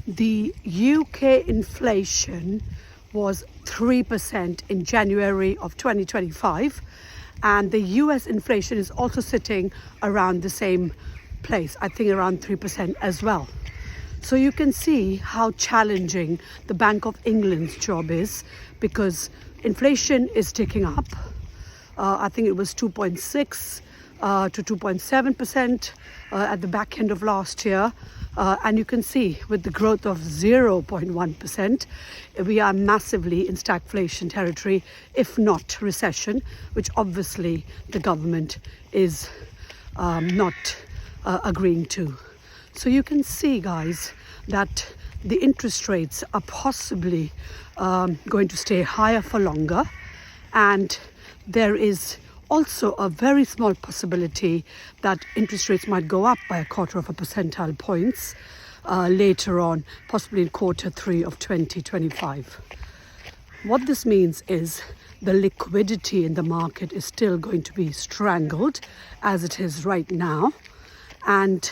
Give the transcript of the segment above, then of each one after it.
The UK inflation was 3% in January of 2025, and the US inflation is also sitting around the same place, I think around 3% as well. So you can see how challenging the Bank of England's job is, because inflation is ticking up. I think it was 2.6 to 2.7% at the back end of last year. And you can see with the growth of 0.1%, we are massively in stagflation territory, if not recession, which obviously the government is not agreeing to. So you can see, guys, that the interest rates are possibly going to stay higher for longer, and there is also a very small possibility that interest rates might go up by 0.25 percentile points later on, possibly in Q3 of 2025. What this means is the liquidity in the market is still going to be strangled as it is right now, and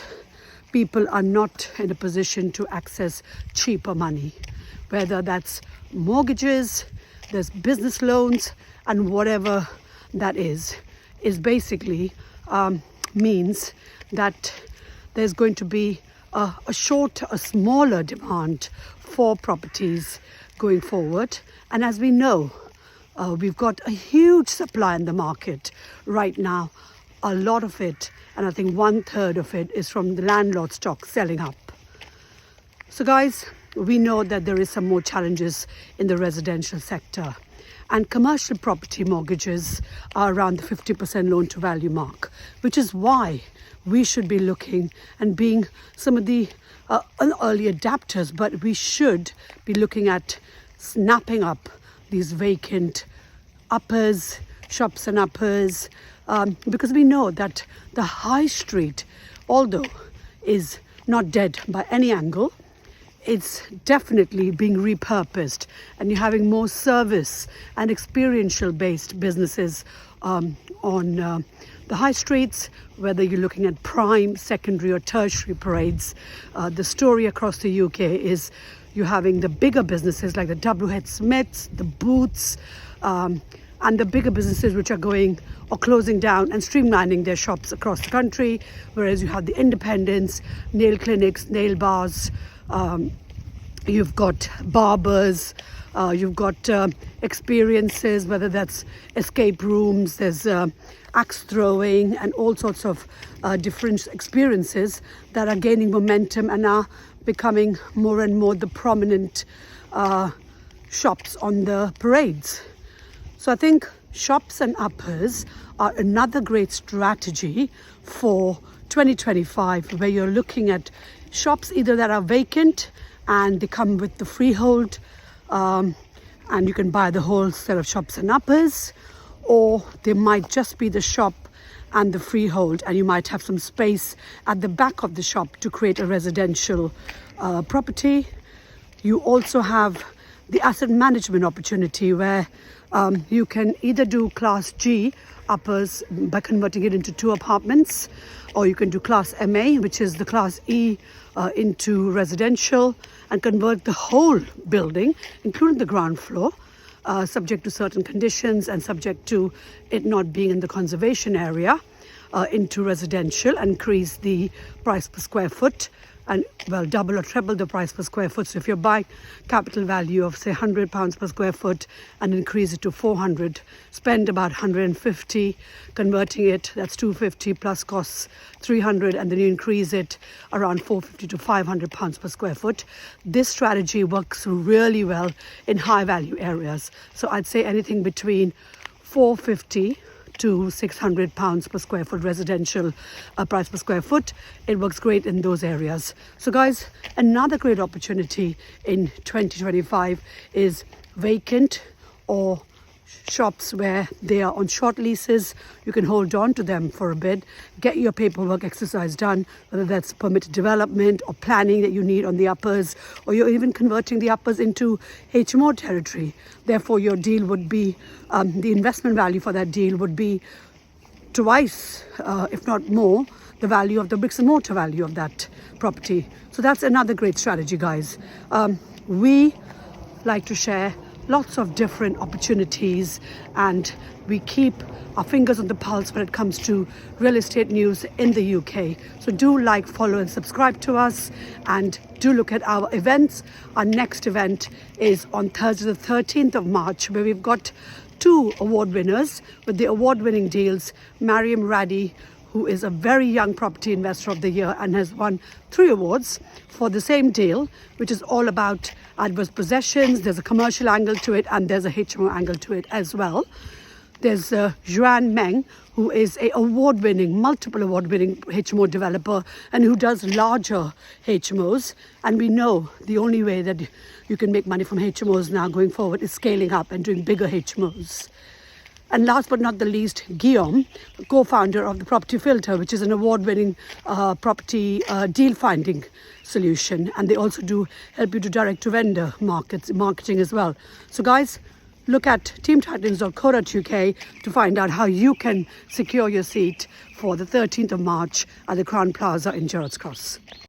people are not in a position to access cheaper money, whether that's mortgages, there's business loans, and whatever that is basically means that there's going to be a smaller demand for properties going forward. And as we know, we've got a huge supply in the market right now, a lot of it, and I think 1/3 of it is from the landlord stock selling up. So guys, we know that there is some more challenges in the residential sector, and commercial property mortgages are around the 50% loan to value mark, which is why we should be looking and being some of the early adapters, but we should be looking at snapping up these vacant uppers, shops and uppers, because we know that the high street, although is not dead by any angle, it's definitely being repurposed, and you're having more service and experiential based businesses on the high streets, whether you're looking at prime, secondary or tertiary parades. The story across the UK is you're having the bigger businesses like the WHSmiths, the Boots, and the bigger businesses which are going or closing down and streamlining their shops across the country, whereas you have the independents, nail clinics, nail bars, you've got barbers, you've got experiences, whether that's escape rooms, there's axe throwing and all sorts of different experiences that are gaining momentum and are becoming more and more the prominent shops on the parades. So I think shops and uppers are another great strategy for 2025, where you're looking at shops either that are vacant and they come with the freehold, and you can buy the whole set of shops and uppers, or they might just be the shop and the freehold, and you might have some space at the back of the shop to create a residential property. You also have the asset management opportunity, where you can either do Class G uppers by converting it into 2 apartments, or you can do Class MA, which is the Class E, into residential, and convert the whole building, including the ground floor, subject to certain conditions and subject to it not being in the conservation area, into residential, and increase the price per square foot, and well, double or treble the price per square foot. So if you're buying capital value of say £100 per square foot and increase it to 400, spend about 150 converting it, that's 250 plus costs 300, and then you increase it around 450 to £500 per square foot. This strategy works really well in high value areas. So I'd say anything between 450 to £600 per square foot residential price per square foot. It works great in those areas. So guys, another great opportunity in 2025 is vacant or shops where they are on short leases. You can hold on to them for a bit, get your paperwork exercise done, whether that's permitted development or planning that you need on the uppers, or you're even converting the uppers into HMO territory. Therefore, your deal would be, the investment value for that deal would be twice, if not more, the value of the bricks and mortar value of that property. So that's another great strategy, guys. We like to share lots of different opportunities, and we keep our fingers on the pulse when it comes to real estate news in the UK. So do like, follow and subscribe to us, and do look at our events. Our next event is on Thursday the 13th of March, where we've got 2 award winners with the award-winning deals. Mariam Raddy, who is a very young property investor of the year and has won 3 awards for the same deal, which is all about adverse possessions. There's a commercial angle to it, and there's a HMO angle to it as well. There's Juan Meng, who is a multiple award-winning HMO developer, and who does larger HMOs. And we know the only way that you can make money from HMOs now going forward is scaling up and doing bigger HMOs. And last but not the least, Guillaume, co-founder of the Property Filter, which is an award-winning property deal finding solution. And they also do help you to direct-to-vendor marketing as well. So guys, look at teamtitans.co.uk to find out how you can secure your seat for the 13th of March at the Crown Plaza in Gerrards Cross.